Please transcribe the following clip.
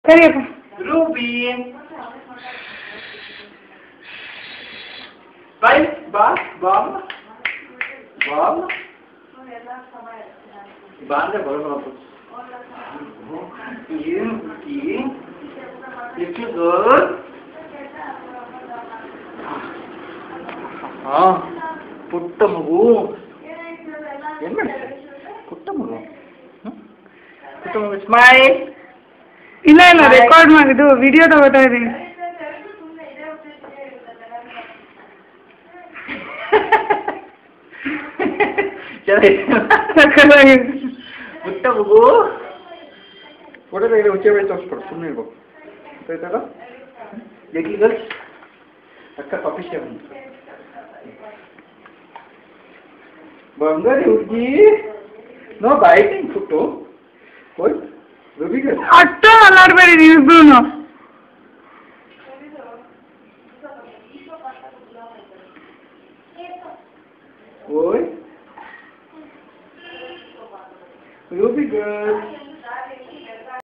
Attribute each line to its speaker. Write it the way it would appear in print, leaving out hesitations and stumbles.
Speaker 1: Kariyappa.
Speaker 2: Ruby by ಬಾ ಬಾ ಬಾ ಬಾ ಅಂದ್ರೆ ಬರೋದು ಏನು ಎಷ್ಟು ಗುಡ್ ಹಾ ಪುಟ್ಟ ಮಗು ಏನು ಮಾಡ್ತೀರಿ ಪುಟ್ಟ ಮಗು ಪುಟ್ಟ ಮಗು ಸ್ಮೈಲ್
Speaker 1: ಇಲ್ಲ ಇಲ್ಲ ರೆಕಾರ್ಡ್ ಮಾಡಿದ್ದು ವಿಡಿಯೋ ತಗೋತಾ ಇದ್ದೀನಿ.
Speaker 2: ಪುಟ್ಟ ಮಗು ಫೋಟೋ ತೆಗೆದು ಹುಚ್ಚೆ ಬೆಳೆ ತೋರಿಸ್ಕೊಡು ಸುಮ್ಮನೆ ಇರ್ಬೇಕು ಆಯ್ತಲ್ಲ ಲಿಟ್ಲ್ ಗರ್ಲ್ಸ್ ಅಕ್ಕ ಪಪಿಷೆ ಬಂತು ಬಂಗಾರಿ ಹುಡುಗಿ ನೋ ಬೈಟಿಂಗ್ ಫುಟ್ಟು ಹೋಯ್ ರೂಬಿ ಗರ್ಲ್
Speaker 1: ಅಷ್ಟು ಅಲ್ಲಾಡ್ಬೇಡಿ ನೀವಿಬ್ರು.
Speaker 2: ಓಯ್ ರೂಬಿ ಗರ್ಲ್